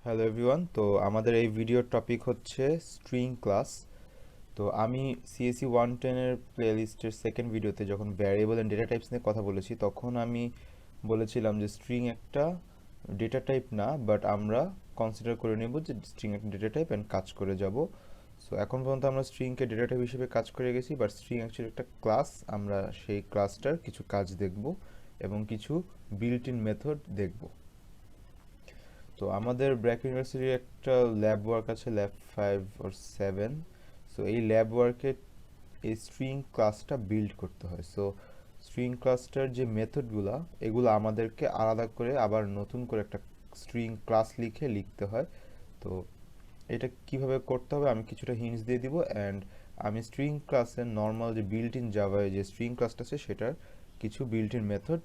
Hello everyone, তো আমাদের এই ভিডিওর টপিক হচ্ছে স্ট্রিং ক্লাস। তো আমি সিএসসি 110-এর প্লেলিস্টের সেকেন্ড ভিডিওতে যখন ভ্যারিয়েবল অ্যান্ড ডেটা টাইপস নিয়ে কথা বলেছি, তখন আমি বলেছিলাম যে স্ট্রিং একটা ডেটা টাইপ না, বাট আমরা কনসিডার করে নেব যে স্ট্রিং একটা ডেটা টাইপ অ্যান্ড কাজ করে যাব। সো এখন পর্যন্ত আমরা স্ট্রিংকে ডেটা টাইপ হিসেবে কাজ করে গেছি, বাট স্ট্রিং অ্যাকচুয়ালি একটা ক্লাস। আমরা সেই ক্লাসটার কিছু কাজ দেখব এবং কিছু বিল্ট ইন মেথড দেখব। তো আমাদের ব্র্যাক ইউনিভার্সিটির একটা ল্যাব ওয়ার্ক আছে, ল্যাব 5 or 7। সো এই ল্যাব ওয়ার্কে এই স্ট্রিং ক্লাসটা বিল্ড করতে হয়। সো স্ট্রিং ক্লাসটার যে মেথডগুলো, এগুলো আমাদেরকে আলাদা করে আবার নতুন করে একটা স্ট্রিং ক্লাস লিখতে হয়। তো এটা কিভাবে করতে হবে আমি কিছুটা হিন্টস দিয়ে দিব, অ্যান্ড আমি স্ট্রিং ক্লাসের নর্মাল যে বিল্ট ইন জাভায় যে স্ট্রিং ক্লাসটা আছে সেটার কিছু বিল্ট ইন মেথড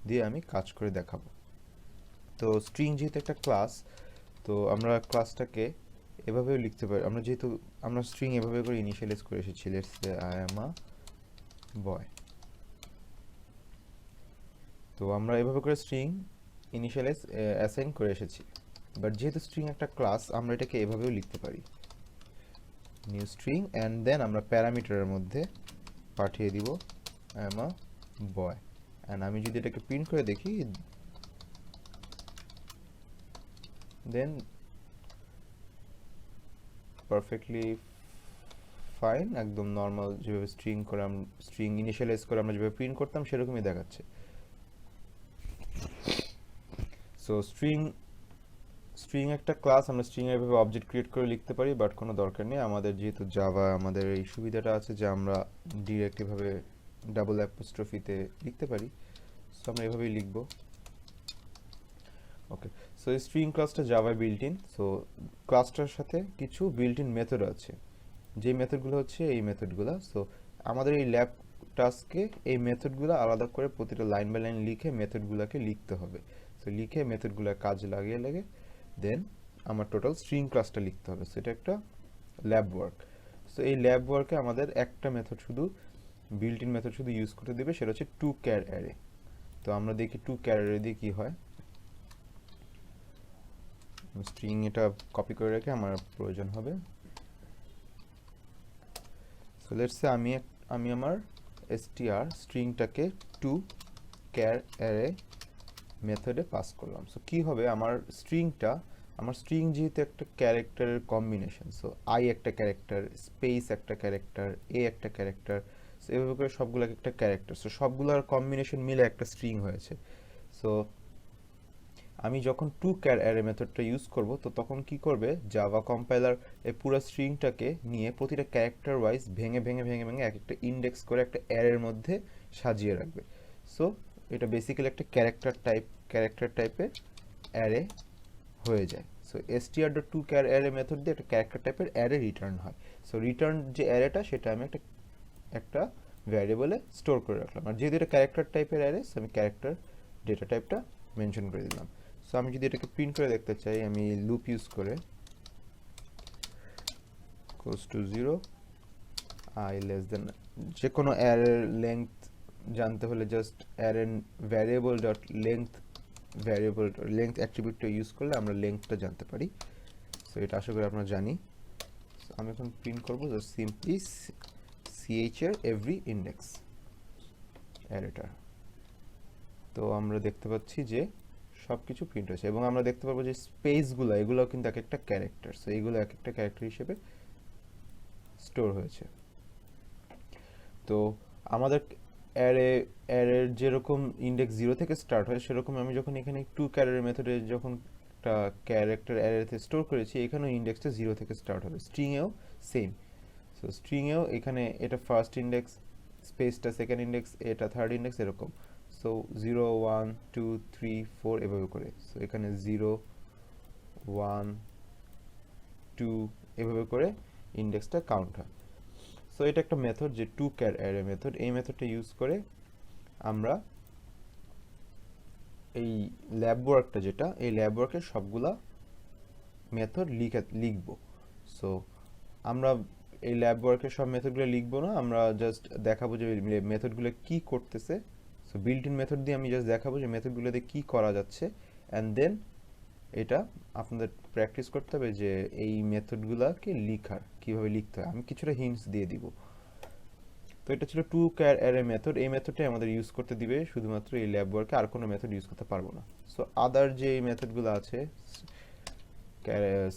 দিয়ে আমি কাজ করে দেখাবো। তো স্ট্রিং যেহেতু একটা ক্লাস, তো আমরা ক্লাসটাকে এভাবেও লিখতে পারি। আমরা স্ট্রিং এভাবে করে ইনিশিয়ালাইজ করে এসেছি, লেটস সে আই অ্যাম আ বয়। তো আমরা এভাবে করে স্ট্রিং ইনিশিয়ালাইজ অ্যাসাইন করে এসেছি। বাট যেহেতু স্ট্রিং একটা ক্লাস, আমরা এটাকে এভাবেও লিখতে পারি, নিউ স্ট্রিং, অ্যান্ড দেন আমরা প্যারামিটারের মধ্যে পাঠিয়ে দিব I am a boy. And আমি যদি এটাকে প্রিন্ট করে দেখি, দেন পারফেক্টলি ফাইন, একদম নর্মাল যেভাবে স্ট্রিং ইনিশিয়ালাইজ করে আমরা যেভাবে প্রিন্ট করতাম সেরকমই দেখাচ্ছে। সো স্ট্রিং স্ট্রিং একটা ক্লাস, আমরা স্ট্রিং এভাবে অবজেক্ট ক্রিয়েট করে লিখতে পারি, বাট কোনো দরকার নেই। আমাদের যেহেতু জাভা, আমাদের এই সুবিধাটা আছে যে আমরা ডিরেক্ট এভাবে ডাবল অ্যাপোস্ট্রফিতে লিখতে পারি। সো আমরা এভাবেই লিখবো। ওকে, সো এই স্ট্রিং ক্লাসটা জাভায় বিল্ট ইন। সো ক্লাসটার সাথে কিছু বিল্ট ইন মেথড আছে, যে মেথডগুলো হচ্ছে এই মেথডগুলো। সো আমাদের এই ল্যাব টাস্কে এই মেথডগুলো আলাদা করে প্রতিটা লাইন বাই লাইন লিখে মেথডগুলোকে লিখতে হবে। সো লিখে মেথডগুলো কাজ লাগিয়ে লাগে দেন আমার টোটাল স্ট্রিং ক্লাসটা লিখতে হবে। সো এটা একটা ল্যাব ওয়ার্ক। সো এই ল্যাব ওয়ার্কে আমাদের একটা মেথড শুধু, বিল্ট ইন মেথড শুধু ইউজ করতে দেবে, সেটা হচ্ছে টু ক্যার অ্যারে। তো আমরা দেখি টু ক্যার অ্যারে দিয়ে কী হয়। স্ট্রিং এটা কপি করে রেখে আমার প্রয়োজন হবে। সো লেটস সে আমি আমার str স্ট্রিংটাকে টু ক্যার অ্যারে মেথডে পাস করলাম। সো কী হবে, আমার স্ট্রিং যেহেতু একটা ক্যারেক্টারের কম্বিনেশন, সো আই একটা ক্যারেক্টার, স্পেস একটা ক্যারেক্টার, এ একটা ক্যারেক্টার, সো এভাবে করে সবগুলো একটা ক্যারেক্টার, সো সবগুলোর কম্বিনেশন মিলে একটা স্ট্রিং হয়েছে। সো আমি যখন টু ক্যার অ্যারে মেথডটা ইউজ করব, তো তখন কি করবে জাভা কম্পাইলার এই পুরো স্ট্রিংটাকে নিয়ে প্রতিটা ক্যারেক্টার ওয়াইজ ভেঙে ভেঙে ভেঙে ভেঙে এক একটা ইন্ডেক্স করে একটা অ্যারের মধ্যে সাজিয়ে রাখবে। সো এটা বেসিক্যালি একটা ক্যারেক্টার টাইপের অ্যারে হয়ে যায়। So str dot to char array method দিয়ে একটা ক্যারেক্টার টাইপের অ্যারে রিটার্ন হয়। সো রিটার্ন যে অ্যারেটা, সেটা আমি একটা একটা ভ্যারিয়েবলে স্টোর করে রাখলাম। আর যেহেতু এটা ক্যারেক্টার টাইপের অ্যারে, আমি ক্যারেক্টার ডেটা টাইপটা মেনশন করে দিলাম। সো আমি যদি এটাকে প্রিন্ট করে দেখতে চাই, আমি লুপ ইউজ করে goes to 0 I less than, যে কোনো অ্যারের লেংথ জানতে হলে জাস্ট অ্যারের ভ্যারিয়েবল লেংথ অ্যাট্রিবিউটটা ইউজ করলে আমরা লেংথটা জানতে পারি। সো এটা আশা করি আপনারা জানি। So আমি এখন প্রিন্ট করবো জাস্ট সিম্পলি ch এর এভরি ইন্ডেক্স অ্যারেটা। তো আমরা দেখতে পাচ্ছি যে সব কিছু প্রিন্ট হয়েছে, এবং আমরা দেখতে পারবো যে স্পেসগুলো, এগুলোও কিন্তু এক একটা ক্যারেক্টার। সো এগুলো এক একটা ক্যারেক্টার হিসেবে স্টোর হয়েছে। তো আমাদের অ্যারের যেরকম ইন্ডেক্স 0 থেকে স্টার্ট হয়, সেরকম আমি যখন এখানে টু ক্যারের মেথডে যখন একটা ক্যারেক্টার অ্যারেতে স্টোর করেছি, এখানেও ইন্ডেক্সটা 0 থেকে স্টার্ট হবে। স্ট্রিংয়েও সেম। সো স্ট্রিংয়েও এখানে এটা ফার্স্ট ইন্ডেক্স, স্পেসটা সেকেন্ড ইন্ডেক্স, এটা থার্ড ইন্ডেক্স, এরকম। সো 0 1 2 3 4 এভাবে করে। সো এখানে 0 1 2 এভাবে করে ইন্ডেক্সটা কাউন্ট হয়। সো এটা একটা মেথড, যে টু ক্যার অ্যারে মেথড। এই মেথডটা ইউজ করে আমরা এই ল্যাব ওয়ার্কটা, যেটা এই ল্যাব ওয়ার্কের সবগুলা মেথড লিখব। সো আমরা এই ল্যাব ওয়ার্কের সব মেথডগুলো লিখবো না, আমরা জাস্ট দেখাবো যে মেথডগুলো কি করতেছে। সো বিল্ট ইন মেথড দিয়ে আমি জাস্ট দেখাবো যে মেথডগুলো দিয়ে কি করা যাচ্ছে, অ্যান্ড দেন এটা আপনাদের প্র্যাকটিস করতে হবে যে এই মেথডগুলোকে লিখার কিভাবে লিখতে হয়। আমি কিছুটা হিন্টস দিয়ে দিব। তো এটা ছিল টু ক্যার অ্যারে মেথড। এই মেথডটাই আমাদের ইউজ করতে দিবে শুধুমাত্র এই ল্যাব ওয়ার্কে, আর কোনো মেথড ইউজ করতে পারবো না। সো আদার যে এই মেথডগুলো আছে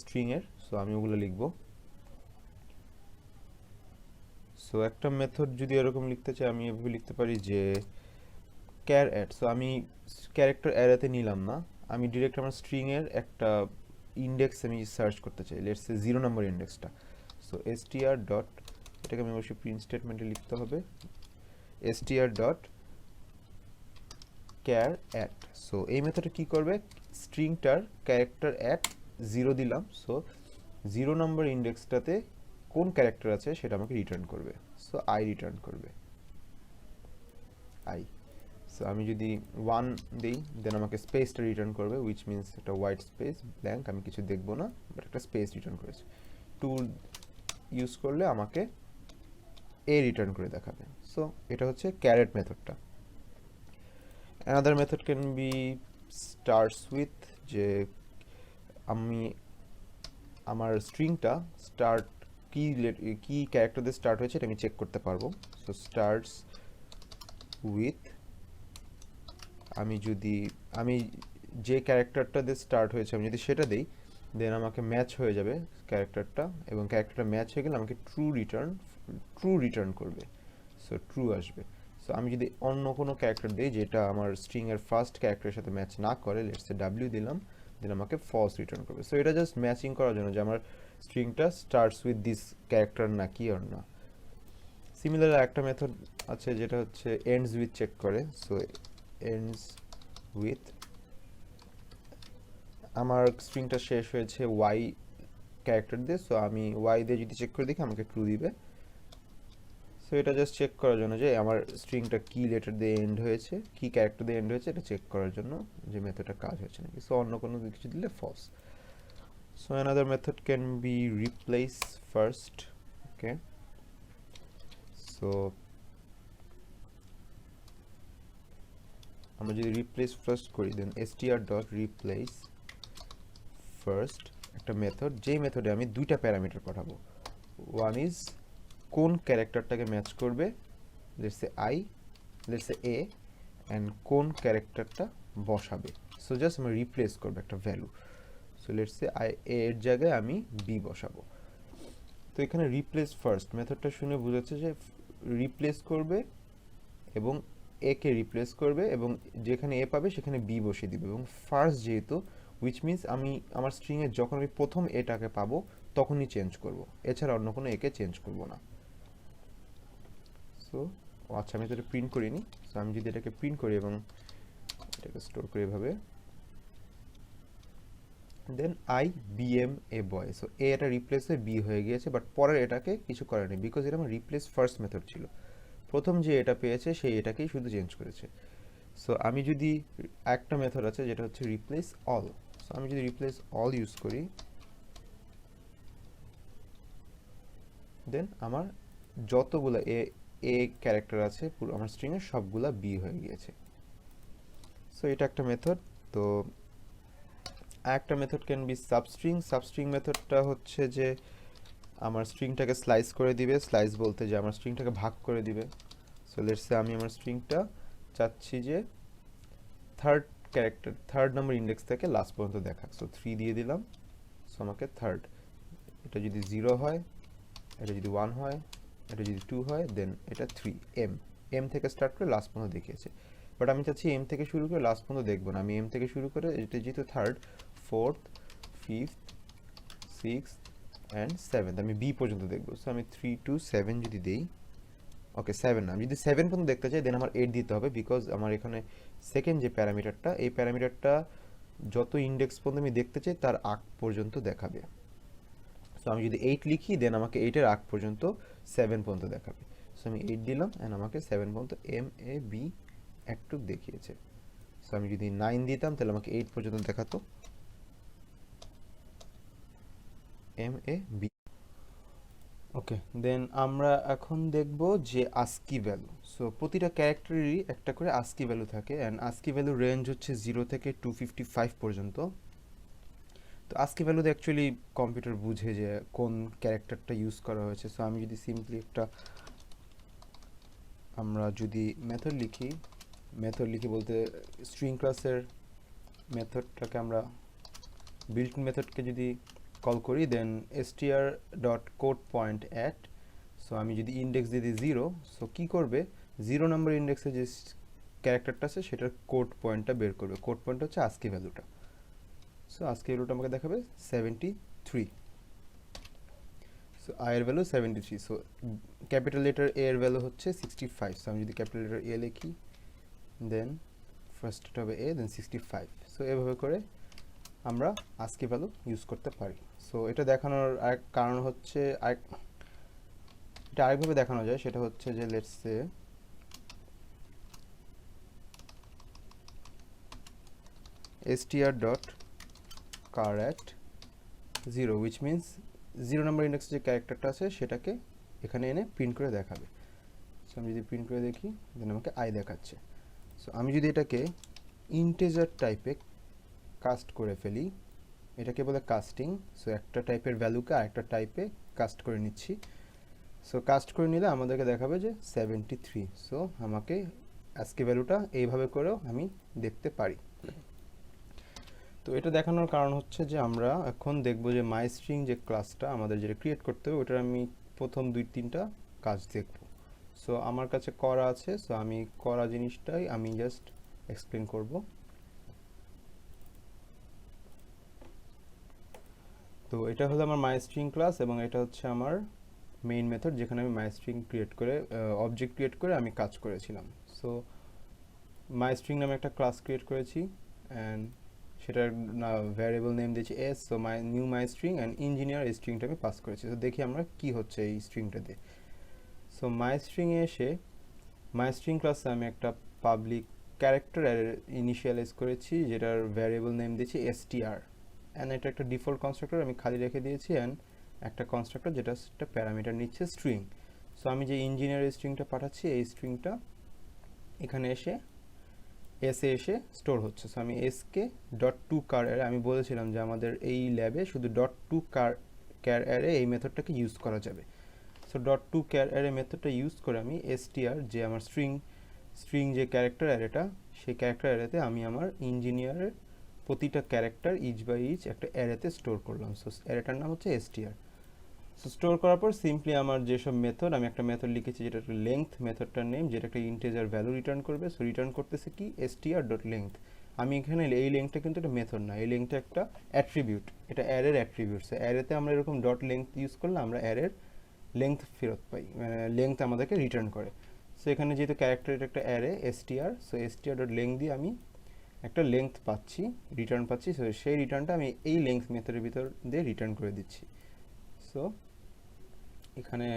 স্ট্রিং এর, সো আমি ওগুলো লিখবো। সো একটা মেথড যদি এরকম লিখতে চাই আমি এভাবে লিখতে পারি যে ক্যার অ্যাড। সো আমি ক্যারেক্টার অ্যারেতে নিলাম না, আমি ডিরেক্ট আমার স্ট্রিং এর একটা ইন্ডেক্স আমি সার্চ করতে চাই, লেটস সে 0 নম্বর ইন্ডেক্সটা। সো str ডট, এটাকে আমি অবশ্যই প্রিন্ট স্টেটমেন্টে লিখতে হবে, str dot char at. So এই মেথডে কি করবে, স্ট্রিংটার ক্যারেক্টার অ্যাট 0 দিলাম। সো 0 নম্বর ইন্ডেক্সটাতে কোন ক্যারেক্টার আছে সেটা আমাকে রিটার্ন করবে। সো আই রিটার্ন করবে, আই। সো আমি যদি 1 দিই দেন আমাকে স্পেসটা রিটার্ন করবে, উইচ মিনস একটা হোয়াইট স্পেস ব্ল্যাঙ্ক, আমি কিছু দেখবো না, বাট একটা স্পেস রিটার্ন করেছে। টুল ইউজ করলে আমাকে এ রিটার্ন করে দেখাবে। সো এটা হচ্ছে ক্যারেট মেথডটা। Another method can be starts with, যে আমি আমার স্ট্রিংটা স্টার্ট কি ক্যারেক্টার দিয়ে স্টার্ট হয়েছে এটা আমি চেক করতে পারবো। সো স্টার্টস উইথ, আমি যে ক্যারেক্টারটা দিয়ে স্টার্ট হয়েছে আমি যদি সেটা দিই দেন আমাকে ম্যাচ হয়ে যাবে ক্যারেক্টারটা, এবং ক্যারেক্টারটা ম্যাচ হয়ে গেলে আমাকে ট্রু রিটার্ন করবে। সো ট্রু আসবে। সো আমি যদি অন্য কোনো ক্যারেক্টার দিই যেটা আমার স্ট্রিং এর ফার্স্ট ক্যারেক্টারের সাথে ম্যাচ না করে, লেটস সে ডাব্লিউ দিলাম, দেন আমাকে ফলস রিটার্ন করবে। সো এটা জাস্ট ম্যাচিং করার জন্য যে আমার স্ট্রিংটা স্টার্টস উইথ দিস ক্যারেক্টার না কি আর না। সিমিলার একটা মেথড আছে যেটা হচ্ছে এন্ডস উইথ চেক করে। সো এন্ডস উইথ, আমার স্ট্রিংটা শেষ হয়েছে ওয়াই ক্যারেক্টার দিয়ে, সো আমি ওয়াই দিয়ে যদি চেক করে দেখি আমাকে ট্রু দিবে। সো এটা জাস্ট চেক করার জন্য যে আমার স্ট্রিংটা কি লেটার দিয়ে এন্ড হয়েছে, কি ক্যারেক্টার দিয়ে এন্ড হয়েছে, এটা চেক করার জন্য যে মেথডটা কাজ হয়েছে নাকি। সো অন্য কোনো কিছু দিলে false. So another method can be replace first. Okay, so আমরা যদি রিপ্লেস ফার্স্ট করি then str dot replace first একটা মেথড, যেই মেথডে আমি দুইটা প্যারামিটার পাঠাবো। ওয়ান ইজ কোন ক্যারেক্টারটাকে ম্যাচ করবে, let's say I, let's say A, and কোন ক্যারেক্টারটা বসাবে। সো জাস্ট আমি রিপ্লেস করবো একটা value. So let's say I এর জায়গায় আমি বি বসাবো। তো এখানে রিপ্লেস ফার্স্ট মেথডটা শুনে বুঝাচ্ছে যে রিপ্লেস করবে এবং এ কে রিপ্লেস করবে, এবং যেখানে এ পাবে সেখানে বি বসিয়ে দিবে, এবং ফার্স্ট যেহেতু, উইচ মিনস আমি আমার স্ট্রিংয়ে যখন আমি প্রথম এটাকে পাবো তখনই চেঞ্জ করব, এছাড়া অন্য কোনো একে চেঞ্জ করব না। সো আচ্ছা, আমি তো এটা প্রিন্ট করিনি। সো আমি যদি এটাকে প্রিন্ট করি এবং এটাকে স্টোর করি এভাবে, then I B M A boy. So এ এটা রিপ্লেস হয়ে বি হয়ে গিয়েছে, বাট পরের এটাকে কিছু করেনি বিকজ এটা আমার রিপ্লেস ফার্স্ট মেথড ছিল। প্রথম যে এটা পেয়েছে সেই এটাকেই শুধু চেঞ্জ করেছে। সো আমি যদি একটা মেথড আছে যেটা হচ্ছে রিপ্লেস অল। সো আমি যদি রিপ্লেস অল ইউজ করি দেন আমার যতগুলো এ ক্যারেক্টার আছে পুরো আমার স্ট্রিংয়ের সবগুলা বি হয়ে গিয়েছে। সো এটা একটা মেথড। তো একটা method can be substring. Substring মেথডটা হচ্ছে যে আমার স্ট্রিংটাকে স্লাইস করে দিবে, স্লাইস বলতে যে আমার স্ট্রিংটাকে ভাগ করে দিবে। সো লেটস সে আমি আমার স্ট্রিংটা চাচ্ছি যে থার্ড নাম্বার ইন্ডেক্স থেকে লাস্ট পর্যন্ত দেখা। সো 3 দিয়ে দিলাম, সো আমাকে থার্ড, এটা যদি 0 হয়, এটা যদি 1 হয়, এটা যদি 2 হয়, দেন এটা 3 এম থেকে স্টার্ট করে লাস্ট পর্যন্ত দেখিয়েছে। বাট আমি চাচ্ছি এম থেকে শুরু করে লাস্ট পর্যন্ত দেখবো না, আমি এম থেকে শুরু করে এটা যেহেতু third, fourth, fifth, six and seventh আমি বি পর্যন্ত দেখবো। সো আমি 3 to 7 যদি দিই, ওকে 7 না, আমি যদি 7 পর্যন্ত দেখতে চাই দেন আমার 8 দিতে হবে, বিকজ আমার এখানে সেকেন্ড যে প্যারামিটারটা, এই প্যারামিটারটা যত ইন্ডেক্স পর্যন্ত আমি দেখতে চাই তার আগ পর্যন্ত দেখাবে। সো আমি যদি 8 লিখি দেন আমাকে 8-এর আগ পর্যন্ত 7 পর্যন্ত দেখাবে। সো আমি 8 দিলাম অ্যান্ড আমাকে 7 পর্যন্ত এম এ বি একটু দেখিয়েছে। সো আমি যদি 9 দিতাম তাহলে আমাকে 8 পর্যন্ত দেখাতো এম এ বি। ওকে, দেন আমরা এখন দেখব যে আস্কি ভ্যালু। সো প্রতিটা ক্যারেক্টারেরই একটা করে আস্কি ভ্যালু থাকে, অ্যান্ড আস্কি ভ্যালু রেঞ্জ হচ্ছে 0 থেকে 255 পর্যন্ত। তো আজকে ভ্যালুতে অ্যাকচুয়ালি কম্পিউটার বুঝে যে কোন ক্যারেক্টারটা ইউজ করা হয়েছে। সো আমি যদি সিম্পলি আমরা যদি মেথড লিখি বলতে স্ট্রিং ক্লাসের মেথডটাকে আমরা বিল্ট মেথডকে যদি কল করি, then str dot code point at, so আমি যদি ইন্ডেক্স দিয়ে দিই 0, সো কী করবে, 0 নম্বর ইন্ডেক্সে যে ক্যারেক্টারটা আছে সেটার কোড পয়েন্টটা বের করবে। কোড পয়েন্ট হচ্ছে আজকে ভ্যালুটা। সো আজকে ভ্যালুটা আমাকে দেখাবে 73। সো আই এর ভ্যালু 73। সো ক্যাপিটাল লেটার এ এর ভ্যালু হচ্ছে 65। সো আমি যদি ক্যাপিটাল লেটার এ লিখি, দেন ফার্স্টটা হবে এ, দেন 65। সো এভাবে করে আমরা আজকে ভ্যালু ইউজ করতে পারি। সো এটা দেখানোর আরেক কারণ হচ্ছে, এটা আরেকভাবে দেখানো যায়, সেটা হচ্ছে যে let's say str dot car at 0, which means 0 নম্বর ইন্ডেক্সে যে ক্যারেক্টারটা আছে সেটাকে এখানে এনে প্রিন্ট করে দেখাবে। সো আমি যদি প্রিন্ট করে দেখি, দেন আমাকে আই দেখাচ্ছে। সো আমি যদি এটাকে ইন্টিজার টাইপে কাস্ট করে ফেলি, এটাকে বলে কাস্টিং। সো একটা টাইপের ভ্যালুকে আরেকটা টাইপে কাস্ট করে নিচ্ছি। সো কাস্ট করে নিলে আমাদেরকে দেখাবে যে 73। সো আমাকে আজকে ভ্যালুটা এইভাবে করেও আমি দেখতে পারি। তো এটা দেখানোর কারণ হচ্ছে যে আমরা এখন দেখব যে মাইস্ট্রিং যে ক্লাসটা আমাদের যেটা ক্রিয়েট করতে হবে, ওটার আমি প্রথম 2-3টা কাজ দেখব। সো আমার কাছে করা আছে, সো আমি করা জিনিসটাই আমি জাস্ট এক্সপ্লেন করব। তো এটা হলো আমার মাইস্ট্রিং ক্লাস এবং এটা হচ্ছে আমার মেইন মেথড, যেখানে আমি মাইস্ট্রিং ক্রিয়েট করে অবজেক্ট ক্রিয়েট করে আমি কাজ করেছিলাম। সো মাইস্ট্রিং নামে একটা ক্লাস ক্রিয়েট করেছি অ্যান্ড সেটার ভ্যারিয়েবল নেম দিয়েছি S. So new my string and engineer এই স্ট্রিংটা আমি পাস করেছি। তো দেখি আমরা কি হচ্ছে এই স্ট্রিংটা দিয়ে। সো মাই স্ট্রিংয়ে এসে মাই স্ট্রিং ক্লাসে আমি একটা পাবলিক ক্যারেক্টার ইনিশিয়ালাইজ করেছি, যেটার ভ্যারিয়েবল নেম দিয়েছি str, অ্যান্ড এটা একটা ডিফল্ট কনস্ট্রাক্টর আমি খালি রেখে দিয়েছি, অ্যান্ড একটা কনস্ট্রাক্টর যেটা একটা প্যারামিটার নিচ্ছে স্ট্রিং। সো আমি যে ইঞ্জিনিয়ার স্ট্রিংটা পাঠাচ্ছি, এই স্ট্রিংটা এখানে এসে এসে স্টোর হচ্ছে। সো আমি এসকে ডট টু কার অ্যারে, আমি বলেছিলাম যে আমাদের এই ল্যাবে শুধু ডট টু ক্যার অ্যারে এই মেথডটাকে ইউজ করা যাবে। So dot to char array মেথডটা ইউজ করে আমি str যে আমার স্ট্রিং যে ক্যারেক্টার অ্যারেটা, সেই ক্যারেক্টার অ্যারেতে আমি আমার ইঞ্জিনিয়ারের প্রতিটা ক্যারেক্টার ইচ বাই ইচ একটা অ্যারেতে স্টোর করলাম। সো অ্যারেটার নাম হচ্ছে str। সো স্টোর করার পর সিম্পলি আমার যেসব মেথড, আমি একটা মেথড লিখেছি যেটা একটা লেংথ মেথডটার নেম, যেটা একটা ইন্টিজার ভ্যালু রিটার্ন করবে। সো রিটার্ন করতেছে কি str ডট লেংথ। আমি এখানে এই লেংথটা কিন্তু একটা মেথড না, এই লেংথটা একটা অ্যাট্রিবিউট, এটা অ্যারের অ্যাট্রিবিউট। সো অ্যারেতে আমরা এরকম ডট লেংথ ইউজ করলে আমরা অ্যারের লেংথ ফেরত পাই, মানে লেংথ আমাদেরকে রিটার্ন করে। সো এখানে যেহেতু ক্যারেক্টারের একটা array str, so str dot length দিয়ে আমি একটা লেংথ পাচ্ছি, রিটার্ন পাচ্ছি। সো সেই রিটার্নটা আমি এই লেংথ মেথডের ভিতর দিয়ে রিটার্ন করে দিচ্ছি। সো এখানে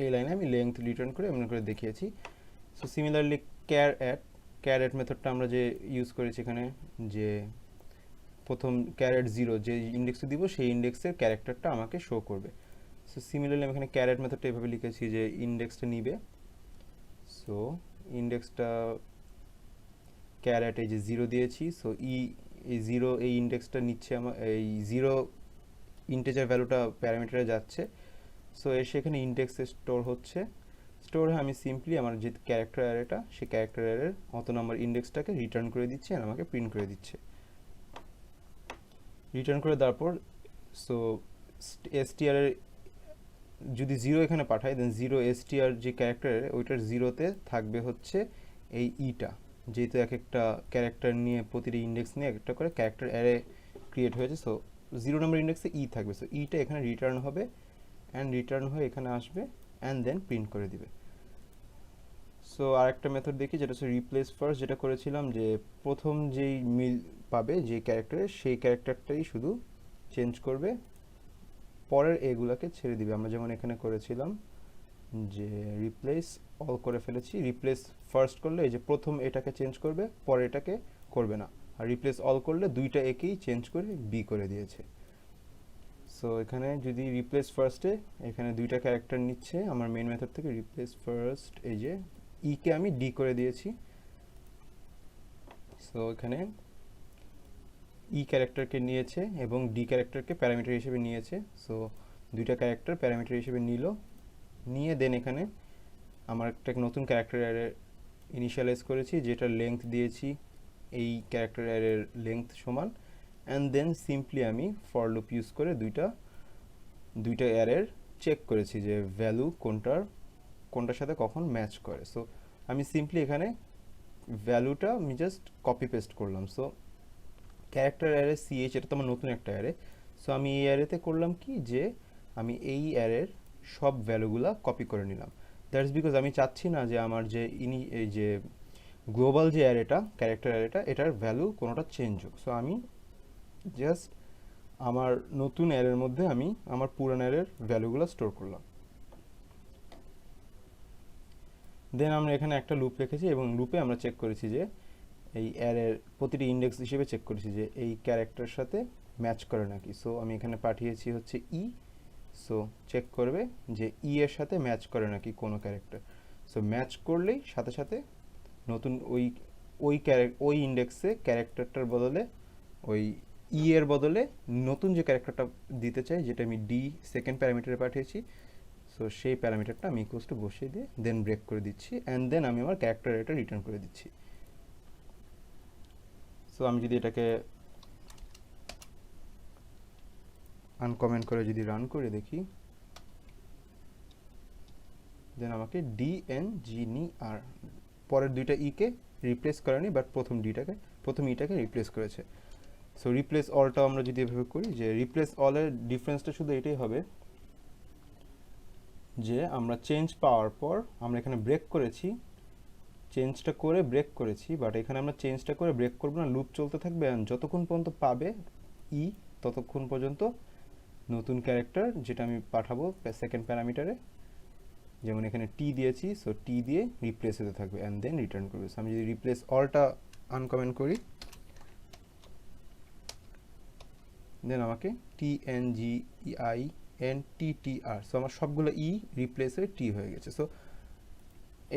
এই লাইনে আমি লেংথ রিটার্ন করে এমন করে দেখিয়েছি। সো সিমিলারলি ক্যার অ্যাট মেথডটা আমরা যে ইউজ করেছি এখানে, যে প্রথম ক্যার অ্যাট 0 যে ইন্ডেক্সে দিব সেই ইন্ডেক্সের ক্যারেক্টারটা আমাকে শো করবে। সো সিমিলারলি আমি এখানে ক্যার অ্যাট মেথডটা এভাবে লিখেছি যে ইন্ডেক্সটা নিবে। সো ইন্ডেক্সটা ক্যার অ্যাট এই যে 0 দিয়েছি, সো এই 0 এই ইন্ডেক্সটা নিচ্ছে, আমার এই 0 ইন্টিজার ভ্যালুটা প্যারামিটারে যাচ্ছে। সো এসে এখানে ইন্ডেক্সে স্টোর হচ্ছে। স্টোর হয়ে আমি সিম্পলি আমার যে ক্যারেক্টার অ্যারেটা, সেই ক্যারেক্টার অ্যারের অত নাম্বার ইন্ডেক্সটাকে রিটার্ন করে দিচ্ছে আর আমাকে প্রিন্ট করে দিচ্ছে। রিটার্ন করে দেওয়ার পর সো str এর যদি 0 এখানে পাঠাই, দেন 0 str যে ক্যারেক্টার ওইটার 0তে থাকবে হচ্ছে এই ইটা, যেহেতু এক একটা ক্যারেক্টার নিয়ে প্রতিটি ইন্ডেক্স নিয়ে একটা করে ক্যারেক্টার অ্যারে ক্রিয়েট হয়েছে। সো 0 নম্বর ইন্ডেক্সে ই থাকবে। সো ইটা এখানে রিটার্ন হবে অ্যান্ড রিটার্ন হয়ে এখানে আসবে অ্যান্ড দেন প্রিন্ট করে দিবে। সো আরেকটা মেথড দেখি, যেটা হচ্ছে রিপ্লেস ফার্স্ট, যেটা করেছিলাম যে প্রথম যেই মিল পাবে যে ক্যারেক্টারে, সেই ক্যারেক্টারটাই শুধু চেঞ্জ করবে, পরের এগুলাকে ছেড়ে দিবে। আমরা যেমন এখানে করেছিলাম যে রিপ্লেস অল করে ফেলেছি, রিপ্লেস ফার্স্ট করলে এই যে প্রথম এটাকে চেঞ্জ করবে, পরে এটাকে করবে না, আর রিপ্লেস অল করলে দুইটা একেই চেঞ্জ করে বি করে দিয়েছে। সো এখানে যদি রিপ্লেস ফার্স্টে এখানে দুইটা ক্যারেক্টার নিচ্ছে আমার মেইন মেথড থেকে, রিপ্লেস ফার্স্ট এই যে কে আমি ডি করে দিয়েছি। সো এখানে ই ক্যারেক্টারকে নিয়েছে এবং ডি ক্যারেক্টারকে প্যারামিটার হিসেবে নিয়েছে। সো দুইটা ক্যারেক্টার প্যারামিটার হিসেবে নিয়ে দেন এখানে আমার একটা নতুন ক্যারেক্টার অ্যারে ইনিশিয়ালাইজ করেছি, যেটার লেংথ দিয়েছি এই ক্যারেক্টার অ্যারের লেংথ সমান, অ্যান্ড দেন সিম্পলি আমি ফর লুপ ইউজ করে দুইটা অ্যারের চেক করেছি যে ভ্যালু কোনটার সাথে কখন ম্যাচ করে। সো আমি সিম্পলি এখানে ভ্যালুটা আমি জাস্ট কপি পেস্ট করলাম। সো ক্যারেক্টার অ্যারে সিএইচ, এটা তো আমার নতুন একটা অ্যারে। সো আমি এই অ্যারেতে করলাম কি, যে আমি এই অ্যারের সব ভ্যালুগুলা কপি করে নিলাম। দ্যাটস বিকজ আমি চাচ্ছি না যে আমার এই যে গ্লোবাল যে অ্যারেটা, ক্যারেক্টার অ্যারেটা, এটার ভ্যালু কোনোটা চেঞ্জ হোক। সো আমি জাস্ট আমার নতুন অ্যারের মধ্যে আমি আমার পুরান অ্যারের ভ্যালুগুলো স্টোর করলাম। দেন আমরা এখানে একটা লুপ রেখেছি এবং লুপে আমরা চেক করেছি যে এই অ্যারের প্রতিটি ইন্ডেক্স হিসেবে চেক করেছি যে এই ক্যারেক্টার সাথে ম্যাচ করে নাকি। সো আমি এখানে পাঠিয়েছি হচ্ছে ই। সো চেক করবে যে ই এর সাথে ম্যাচ করে নাকি কোনো ক্যারেক্টার। সো ম্যাচ করলেই সাথে সাথে নতুন ওই ইন্ডেক্সে ক্যারেক্টারটার বদলে ওই ই এর বদলে নতুন যে ক্যারেক্টারটা দিতে চাই, যেটা আমি ডি সেকেন্ড প্যারামিটারে পাঠিয়েছি, সো সেই প্যারামিটারটা আমি ইকুয়ালস টু বসিয়ে দিয়ে দেন ব্রেক করে দিচ্ছি, অ্যান্ড দেন আমি আমার ক্যারেক্টার এটা রিটার্ন করে দিচ্ছি। সো আমি যদি এটাকে আনকমেন্ট করে যদি রান করে দেখি, দেন আমাকে DNG পরের দুইটা কে রিপ্লেস করেনি, বাট প্রথম ইটাকে রিপ্লেস করেছে। সো রিপ্লেস অলটা আমরা যদি এভাবে করি, যে রিপ্লেস অলের ডিফারেন্সটা শুধু এটাই হবে যে আমরা চেঞ্জ পাওয়ার পর আমরা এখানে ব্রেক করেছি, চেঞ্জটা করে ব্রেক করেছি, বাট এখানে আমরা চেঞ্জটা করে ব্রেক করবো না, লুপ চলতে থাকবে, যতক্ষণ পর্যন্ত পাবে ই ততক্ষণ পর্যন্ত নতুন ক্যারেক্টার যেটা আমি পাঠাবো সেকেন্ড প্যারামিটারে, যেমন এখানে টি দিয়েছি, সো টি দিয়ে রিপ্লেস হতে থাকবে অ্যান্ড দেন রিটার্ন করবে। সো আমি যদি রিপ্লেস অলটা আনকমেন্ট করি, দেন আমাকে TNGEINTTR, সো আমার সবগুলো ই রিপ্লেস হয়ে টি হয়ে গেছে। সো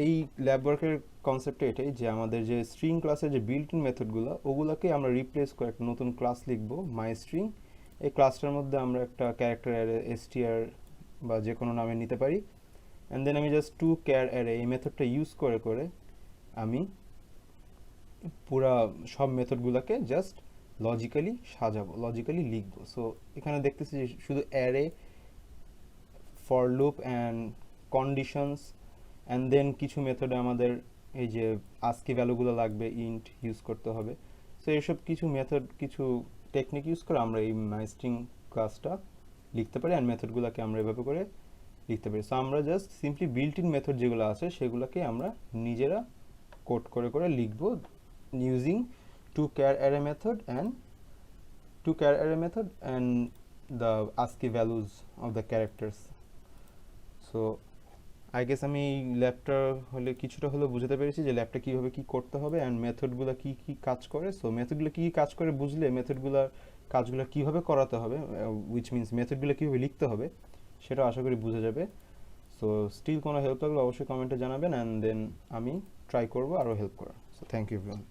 এই ল্যাব ওয়ার্কের কনসেপ্টটা এটাই যে আমাদের যে স্ট্রিং ক্লাসের যে বিল্ট ইন মেথডগুলো, ওগুলোকে আমরা রিপ্লেস করে একটা নতুন ক্লাস লিখবো মাই স্ট্রিং। এই ক্লাসটার মধ্যে আমরা একটা ক্যারেক্টার অ্যারে str বা যে কোনো নামে নিতে পারি, অ্যান্ড দেন আমি জাস্ট টু ক্যার অ্যারে এই মেথডটা ইউজ করে আমি পুরা সব মেথডগুলোকে জাস্ট লজিক্যালি সাজাবো, লজিক্যালি লিখবো। সো এখানে দেখতেছি যে শুধু array, for loop and conditions, and then কিছু মেথডে আমাদের এই যে আস্কি ভ্যালুগুলো লাগবে, ইন্ট ইউজ করতে হবে। সো এইসব কিছু মেথড, কিছু টেকনিক ইউজ করে আমরা এই মাইস্ট্রিং ক্লাসটা লিখতে পারি, অ্যান্ড মেথডগুলোকে আমরা এভাবে করে লিখতে পারি। সো আমরা just simply built in method যেগুলো আছে সেগুলোকে আমরা নিজেরা কোড করে লিখবো using toChar array method and the ASCII values of the characters. So I guess আমি ল্যাবটা হলে কিছুটা হলেও বুঝতে পেরেছি যে ল্যাবটা কীভাবে কী করতে হবে অ্যান্ড মেথডগুলো কী কী কাজ করে। সো মেথডগুলো কী কী কাজ করে বুঝলে মেথডগুলোর কাজগুলো কীভাবে করাতে হবে, উইচ মিনস মেথডগুলো কীভাবে লিখতে হবে, সেটা আশা করি বোঝা যাবে। সো স্টিল কোনো হেল্প লাগলে অবশ্যই কমেন্টে জানাবেন, অ্যান্ড দেন আমি ট্রাই করবো আরও হেল্প করার। So thank you everyone.